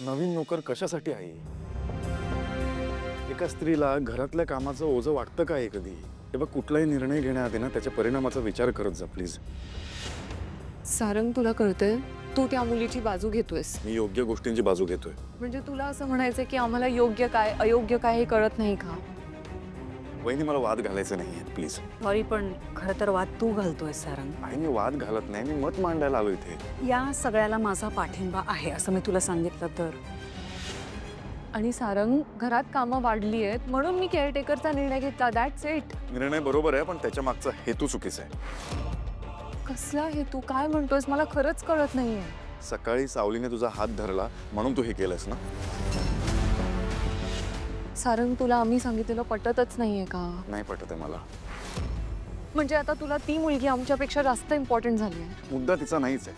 नवीन नोकर कशासाठी आहे? एका स्त्रीला घरातल्या कामाचं ओझं वाटतं का कधी? हे बघ, कुठलाही निर्णय घेण्याआधी ना त्याच्या परिणामाचा विचार करत जा प्लीज. सारंग, तुला कळतंय तू त्या मुलीची बाजू घेतोयस. मी योग्य गोष्टींची बाजू घेतोय. म्हणजे तुला असं म्हणायचंय की आम्हाला योग्य काय अयोग्य काय हे कळत नाही का? वहिनी, मला वाद घालायचे नाहीये प्लीज. सॉरी, पण खरं तर वाद तू घालतोय सारंग. आणि मी वाद घालत नाही, मी मत मांडायला आलो इथे. या सगळ्याला माझा पाठिंबा आहे असं मी तुला सांगितलं तर. आणि सारंग, घरात कामं वाढली आहेत म्हणून मी केअरटेकरचा निर्णय घेतला. That's it. निर्णय बरोबर आहे, पण त्याच्या मागचा हेतू चुकीचा आहे. कसला हे तू काय म्हणतोयस? मला खरंच कळत नाहीये. सकाळी सावलीने तुझा हात धरला म्हणून तू हे केलंस ना? सारंग, तुला आम्ही सांगितलेलं पटतच नाहीये का? नाही पटत आहे मला. म्हणजे आता तुला ती मुलगी आमच्यापेक्षा जास्त इम्पॉर्टंट झाली आहे? मुद्दा तिचा नाहीच आहे.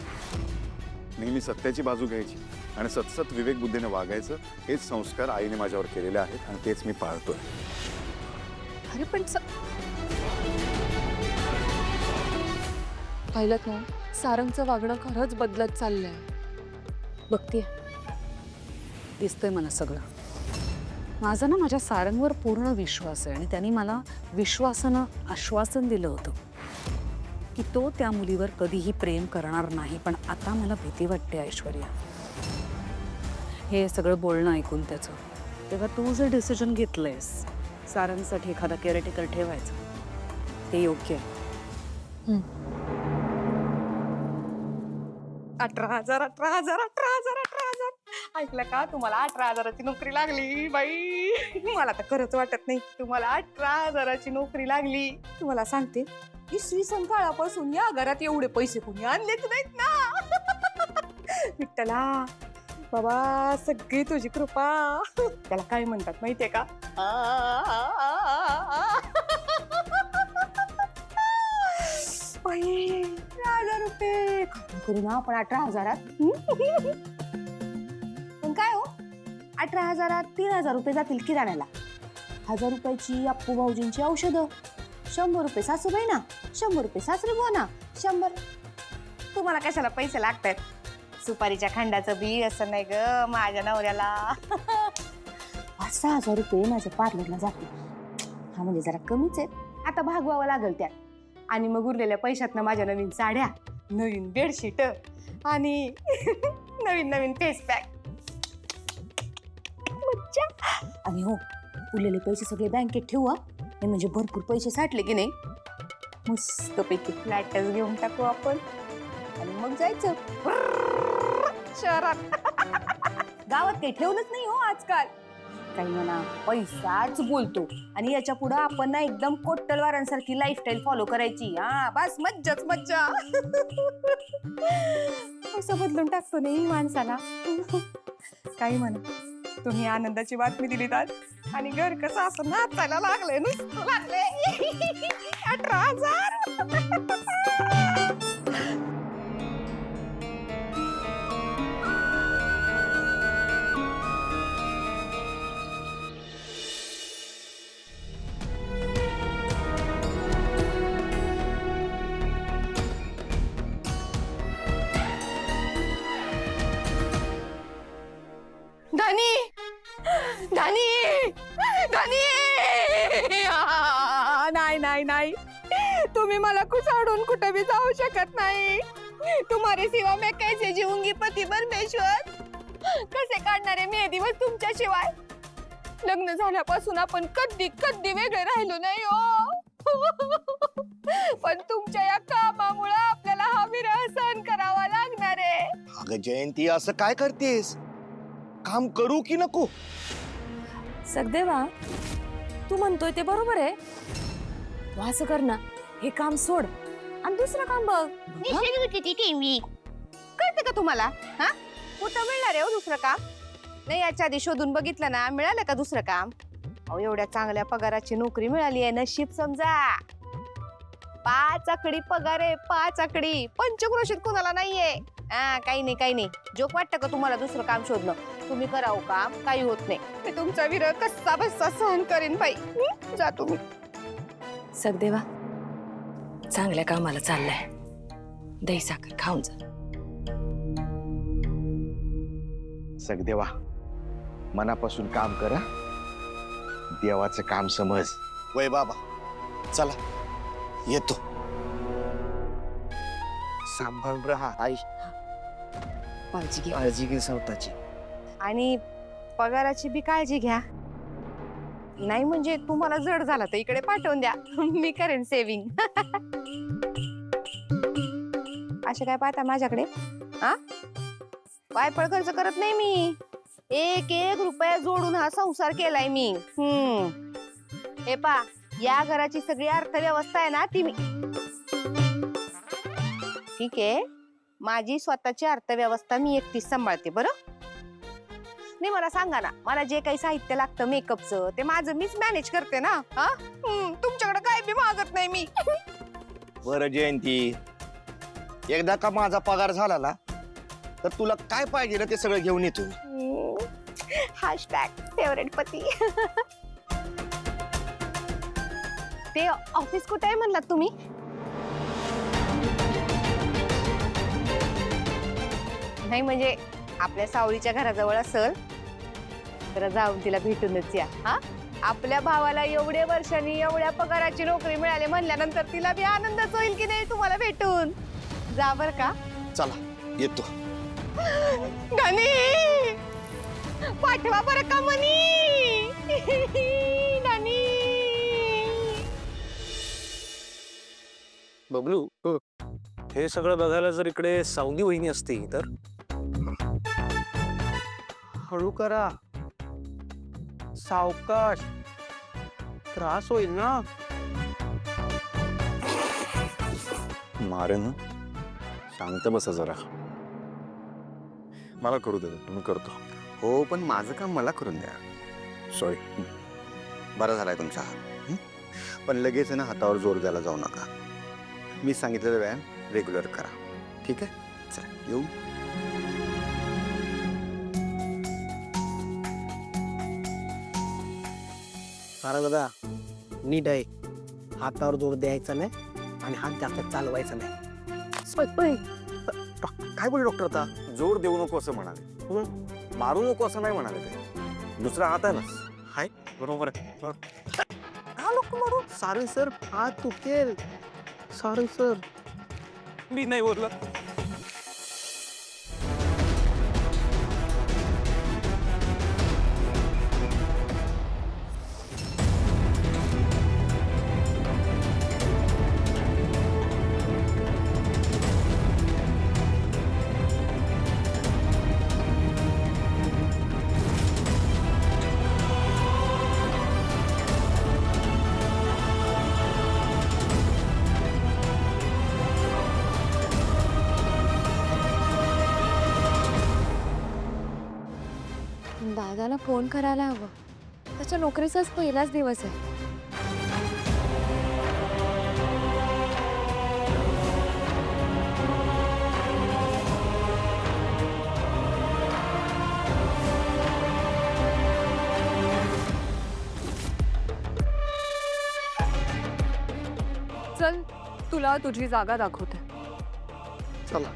नेहमी सत्याची बाजू घ्यायची आणि सतसत विवेक बुद्धीने वागायचं, हेच संस्कार आईने माझ्यावर केलेले आहेत आणि तेच मी पाळतोय. अरे पण पाहिलं का, सारंगचं वागणं खरंच बदलत चाललंय. बघतीये, दिसतंय मला सगळं. माझा ना माझ्या सारंगवर पूर्ण विश्वास आहे आणि त्यांनी मला विश्वासानं आश्वासन दिलं होतं की तो त्या मुलीवर कधीही प्रेम करणार नाही. पण आता मला भीती वाटते ऐश्वर्या, हे सगळं बोलणं ऐकून त्याचं. तेव्हा तू जर डिसिजन घेतलंयस सारंगसाठी एखादा केअरटेकर ठेवायचं, ते योग्य आहे. 18,000 18,000 18,000 18,000 ऐकलं का? तुम्हाला 18,000ची नोकरी लागली बाई. मला तर खरंच वाटत नाही तुम्हाला 18,000ची नोकरी लागली. तुम्हाला सांगते, इसवी सन काळापासून या घरात एवढे पैसे कोणी आणलेच नाहीत ना. विठ्ठला बाबा, सगळी तुझी कृपा. त्याला काय म्हणतात माहितीये का? बाई, 18,000 रुपये करू ना आपण 18,000. पण काय हो, 18,000 3,000 रुपये जातील किराण्याला. 1,000 रुपयाची अप्पू भाऊजींची औषधं, 100 रुपये सासूबाई ना, 100 रुपये सासरे बुवा ना, 100. तुम्हाला कशाला पैसे लागतात? सुपारीच्या खंडाचं बी असं नाही ग माझ्या नवऱ्याला. 5,000 रुपये माझ्या पार्लरला जाते. हा म्हणजे जरा कमीच आहेत, आता भागवावं लागल त्यात. आणि मग उरलेल्या पैशातनं माझ्या नवीन साड्या, नवीन बेडशीट आणि नवीन नवीन फेस पॅक. मज्जा. आणि हो, उरलेले पैसे सगळे बँकेत ठेवू हा. हे म्हणजे भरपूर पैसे साठले की नाही, मस्तपैकी फ्लॅटच घेऊन टाकू आपण आणि मग जायचं शहरात. गावात काही ठेवलंच नाही हो आजकाल. काही म्हणा, पैसाच बोलतो. आणि याच्या पुढे आपण ना एकदम कोट्टलवारांसारखी लाईफस्टाईल फॉलो करायची. हा बस, मज्जाच मज्जा. असं बदलून टाकतो नाही माणसाला. काही म्हणा, तुम्ही आनंदाची बातमी दिलीत आज आणि घर कसं असं नाचायला लागलंय, नुसतं लागले. 18,000. धनी धनी धनी, नाही नाही नाही, तुम्ही मला कुचाडून कुठे भी जाऊ शकत नाही. तुम्हारे सिवा मैं कैसे जीऊंगी पति परमेश्वर. कसे काढणारे मी हे दिवस तुमच्याशिवाय. लग्न झाल्यापासून आपण कधी कधी वेगळे राहिलो नाही हो. पण तुमच्या या कामामुळे आपल्याला हा विरह सहन करावा लागणार आहे. अगं जयंती, असं काय करतेस? काम करू की नको? सगदेवा, तू म्हणतोय ते बरोबर आहे. तू असं कर ना, हे काम सोड आणि दुसरं काम बघ. कळते का तुम्हाला? हा, कुठं मिळणार आहे हो दुसरं काम? नाही, याच्या आधी शोधून बघितलं ना, मिळालं का दुसरं काम? अहो, एवढ्या चांगल्या पगाराची नोकरी मिळाली आहे, नशीब समजा. 5 आकडी पगार आहे, 5 आकडी. पंचक्रोशीत कोणाला नाहीये. हा, काही नाही काही नाही. जोक वाटतं का तुम्हाला दुसरं काम शोधणं? तुम्ही करावं काम, काही होत नाही. मी तुमचा विरह कसा बस्सा सहन करेन बाई. जा तुम्ही. सगदेवा, चांगल्या कामाला चाललाय, दही साखर खाऊन जा. सगदेवा मनापासून काम करा, देवाचं काम समज. वय बाबा चला येतो. सांभाळून राहा आई, काळजी घे स्वतःची. आणि पगाराची बी काळजी घ्या. नाही म्हणजे तुम्हाला जड झाला तर इकडे पाठवून द्या, मी करेन सेविंग. असे काय पाहता माझ्याकडे? हा, वायफळ खर्च करत नाही मी. एक एक रुपया जोडून हा संसार केलाय मी. हे पा, या घराची सगळी अर्थव्यवस्था आहे ना ती मी. ठीक आहे, माझी स्वतःची अर्थव्यवस्था मी एकटीच सांभाळते. बरं नाही, मला सांगा ना, मला जे काही साहित्य लागतं मेकअपचं ते माझं मीच मॅनेज करते ना. हा, तुमच्याकडे काय बी मागत नाही मी. बरं जयंती, एकदा का माझा पगार झाला ना तर तुला काय पाहिजे ना ते सगळं घेऊन येतो. हॅशटॅग फेवरेट पती. ते ऑफिस कुठे आहे म्हणलात तुम्ही? नाही म्हणजे आपल्या सावळीच्या घराजवळ असेल तर जाऊन तिला भेटूनच या. हा, आपल्या भावाला एवढ्या वर्षांनी एवढ्या पगाराची नोकरी मिळाली म्हणल्यानंतर तिला बी आनंदच होईल की नाही तुम्हाला भेटून. जा बर का. चला येतो. नानी पाठवा बरं का मनी. नानी बबलू, हे सगळं बघायला जर इकडे सावली वहिनी असती तर. हळू करा, सावकाश, त्रास होईल ना. मारे ना, शांत बसा जरा. मला करू दे, तुम्ही करतो. हो, पण माझं काम मला करून द्या. सॉरी. बरा झालाय तुमचा हात. पण लगेच ना हातावर जोर द्यायला जाऊ नका. मी सांगितलेला व्यायाम रेग्युलर करा, ठीक आहे? चला येऊ. सारा दादा नीट आहे, हातावर जोर द्यायचा नाही आणि हात जास्त चालवायचा नाही. काय बोल डॉक्टर आता? जोर देऊ नको असं म्हणाले, मारू नको असं नाही म्हणाले. ते दुसरा हात आहे ना. हाय, बरोबर आहे. का लोक मारू? सारंग सर, हात तुटेल. सारंग सर, मी नाही बोलला. दादाला फोन करायला हवं. त्याच्या नोकरीचाच पहिलाच दिवस आहे. चल, तुला तुझी जागा दाखवते. चला.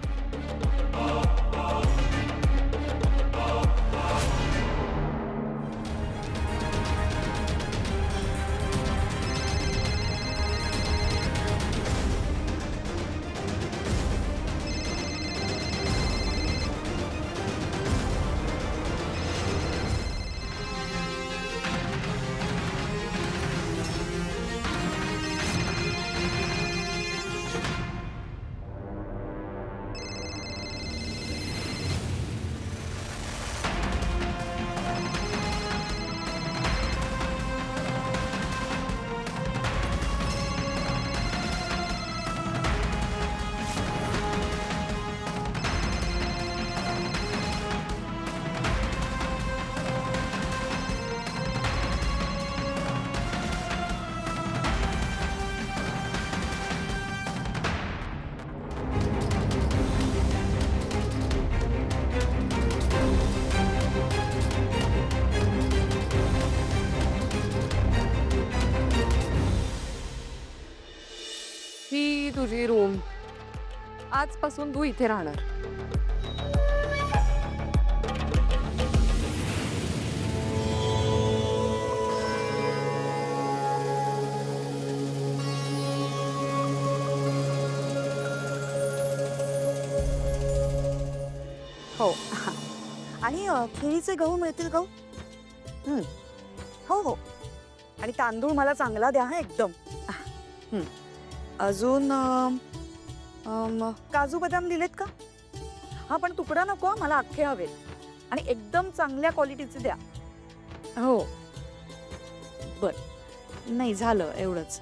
ही तुझी रूम. आजपासून तू इथे राहणार. हो. आणि खेळीचे गहू मिळतील गहू? हो हो. आणि तांदूळ मला चांगला द्या हा एकदम. अजून काजू बदाम दिलेत का? हा पण तुकडा नको हा, मला अख्खे हवेत आणि एकदम चांगल्या क्वालिटीचे द्या. हो बर. नाही झालं एवढंच.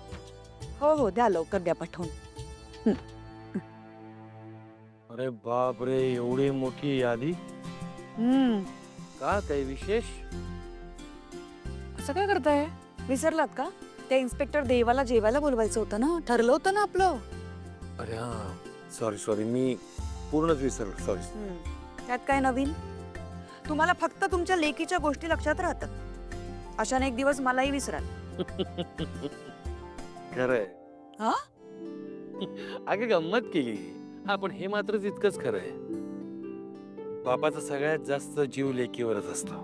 हो हो द्या लवकर द्या पाठवून. अरे बाप रे, एवढी मोठी यादी. का काही विशेष? असं काय करताय? विसरलात का? त्या इन्स्पेक्टर देवाला जेवायला बोलवायचं होतं ना, ठरलं होतं ना आपलं. अरे हा, सॉरी मी पूर्णच विसरलो. सॉरी. त्यात काय नवीन? तुम्हाला फक्त तुमच्या लेकीच्या गोष्टी लक्षात राहतात. अशाने एक दिवस मलाही विसराल. खरंय. हा? अगं गंमत केली. हा पण हे मात्र तितकंच खरंय. बापाचा सगळ्यात जास्त जीव लेकीवरच असतो.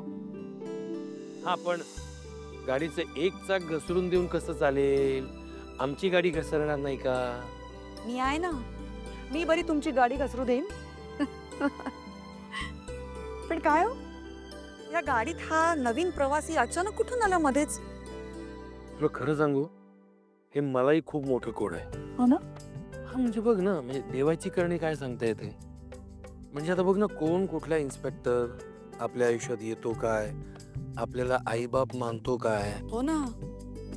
हा पण गाडीचं एक चाक घसरून देऊन कसं चालेल? आमची गाडी घसरणार नाही का? मी आहे ना, मी बरी तुमची गाडी घसरू देईन. पण काय हो, या गाडीत हा नवीन प्रवासी अचानक कुठून आला मध्येच? तुला खरं सांगू, हे मलाही खूप मोठं कोड आहे. हो ना? हा म्हणजे बघ ना, म्हणजे देवाची करणी काय सांगता येते. म्हणजे आता बघ ना, कोण कुठला इन्स्पेक्टर आपल्या आयुष्यात येतो काय, आपल्याला आईबाप मानतो काय. हो ना.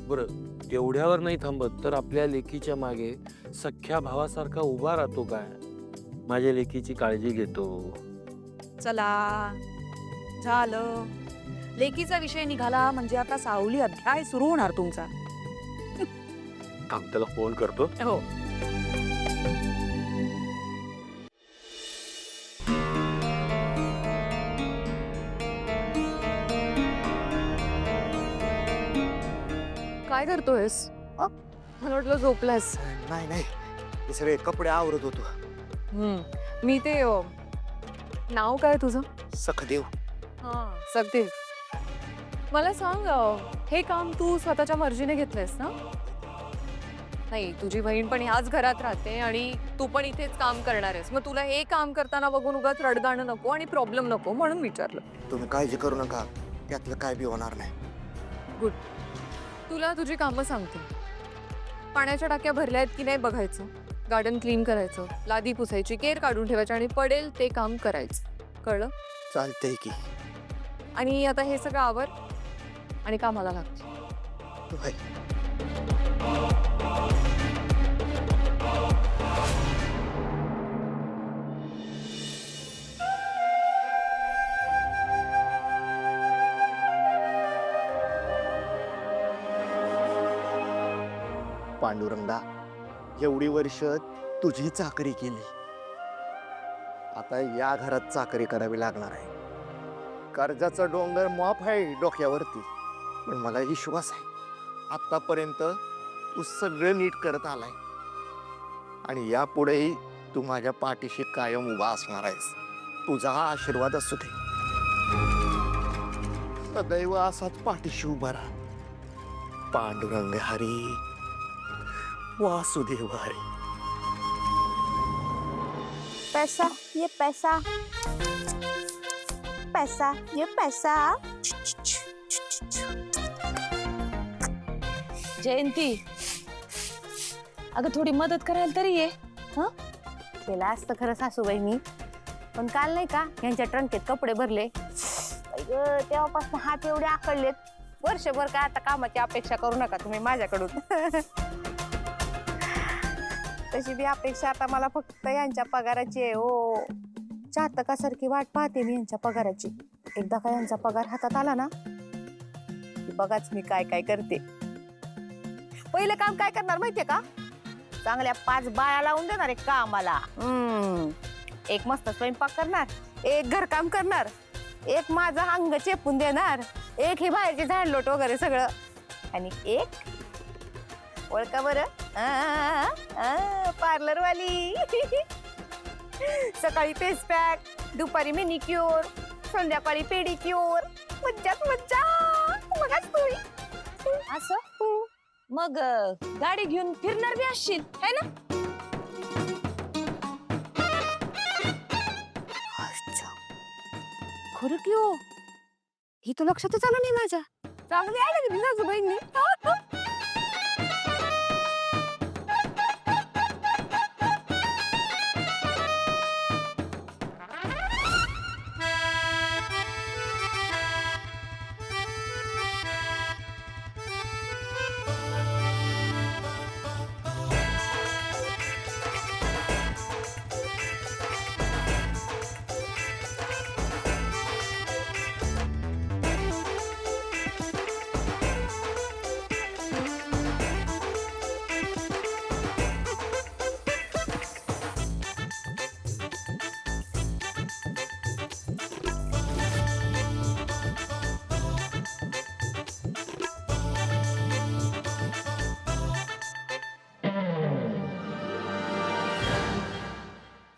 बरं तेवढ्यावर नाही थांबत तर आपल्या लेकीच्या मागे सख्ख्या भावासारखा उभा राहतो काय, माझ्या लेकीची काळजी घेतो. चला झालं, लेकीचा विषय निघाला म्हणजे आता सावली अध्याय सुरू होणार तुमचा. थांब, त्याला फोन करतो. हो. काय करतोयस? मला वाटलं झोपलास. नाही नाही, ते सगळे कपडे आवरत होतो. मी ते नाव काय तुझं? सखदेव. सगदेव. मला सांग, हे काम तू स्वतःच्या मर्जीने घेतलंयस ना? नाही, तुझी बहीण पण ह्याच घरात राहते आणि तू पण इथेच काम करणार आहेस. मग तुला हे काम करताना बघून उगाच रडगाणं नको आणि प्रॉब्लेम नको म्हणून विचारलं. तुम्ही काळजी करू नका, त्यातलं काय बी होणार नाही. गुड. तुला तुझी कामं सांगते. पाण्याच्या टाक्या भरल्या आहेत की नाही बघायचं, गार्डन क्लीन करायचं, लादी पुसायची, केर काढून ठेवायची आणि पडेल ते काम करायचं. कळलं? चालतंय की. आणि आता हे सगळं आवर आणि कामाला लागते. होय. पांडुरंगा, एवढी वर्ष तुझी चाकरी केली, आता या घरात चाकरी करावी लागणार आहे. कर्जाचा डोंगर माफ आहे डोक्यावरती, पण मला विश्वास आहे आतापर्यंत तू सगळं नीट करत आलाय आणि यापुढेही तू माझ्या पाठीशी कायम उभा असणार आहेस. तुझा हा आशीर्वाद असू दे. सदैव असाच पाठीशी उभा राहा. पांडुरंग हरी, वासुदेव हरी. पैसा ये पैसा, पैसा ये पैसा. जयंती, अगं थोडी मदत करायला तरी ये. केला असतं खरं सासूबाई मी, पण काल नाही का यांच्या ट्रंकेत कपडे भरले, तेव्हापासून हात एवढे आकडलेत. वर्षभर काय आता कामाची अपेक्षा करू नका तुम्ही माझ्याकडून. तशी बी अपेक्षा आता मला फक्त यांच्या पगाराची आहे. हो, चातकासारखी वाट पाहते मी यांच्या पगाराची. एकदा का यांचा पगार हातात आला ना की बघाच मी काय काय करते. पहिलं काम काय करणार माहितीये का? चांगल्या 5 बाया लावून देणार एक कामाला. एक मस्त स्वयंपाक करणार, एक घरकाम करणार, एक माझं अंग चेपून देणार, एक हे बाहेरचे झाडलोट वगैरे सगळं, आणि एक ओळखा बरं, पार्लर वाली. सकाळी फेस पॅक, दुपारी मेनिक्युअर, संध्याकाळी पेडिक्युअर. मज्जाच मज्जा. बघाच तुम्ही. असं मग गाडी घेऊन फिरणार बी असशील है ना? अच्छा, खरं की हो ही तर लक्षातच आलं नाही माझ्या चांगली आहे ना सासूबाईंनी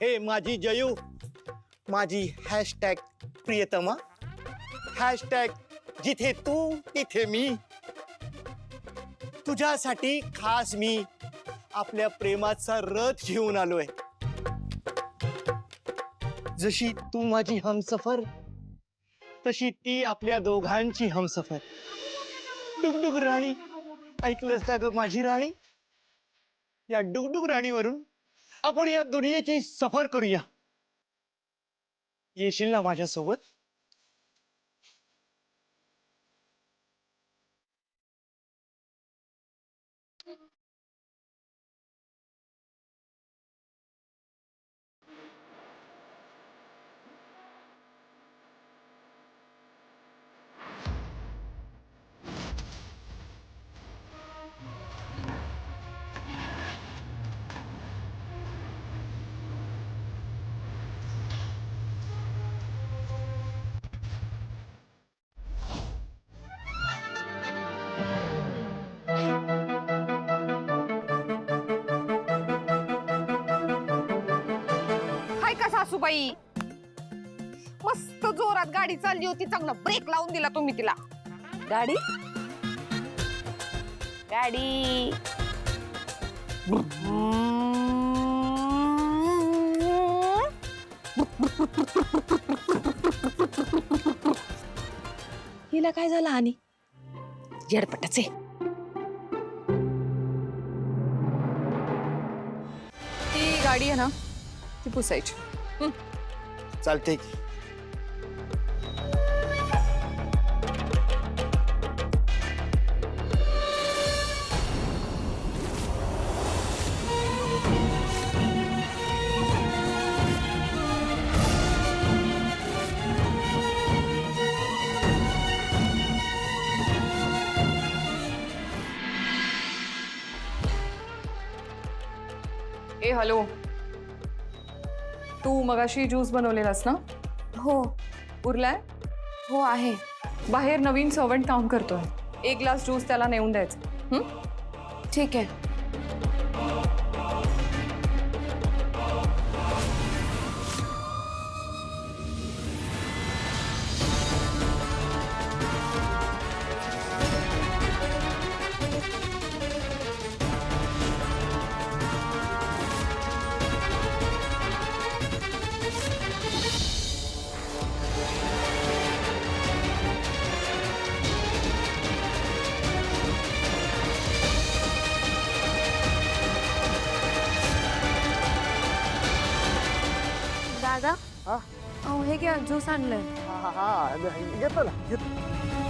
हे माझी जयू, माझी हॅशटॅग प्रियतमा, हॅशटॅग जिथे तू तिथे मी, तुझ्यासाठी खास मी आपल्या प्रेमाचा रथ घेऊन आलोय. जशी तू माझी हमसफर तशी ती आपल्या दोघांची हमसफर. डुगडुग राणी, ऐकलंस का ग माझी राणी? या डुगडुग राणीवरून आपण या दुनियेची सफर करूया. येशील ना माझ्यासोबत? हाय का सासूबाई मस्त जोरात गाडी चालली होती चांगला ब्रेक लावून दिला तुम्ही तिला गाडी गाडी हिला काय झालं आणि झडपटाचे ती गाडी आहे ना ती पुसायची. चालते की. ए हॅलो, तू मगाशी ज्यूस बनवलेलास ना? हो उरलाय? हो आहे बाहेर नवीन सर्वंट काम करतोय, एक ग्लास ज्यूस त्याला नेऊन द्यायचं. ठीक आहे. दादा हा? अहो हे घ्या ज्यूस आणलंय. हा घेतो ना घेतो.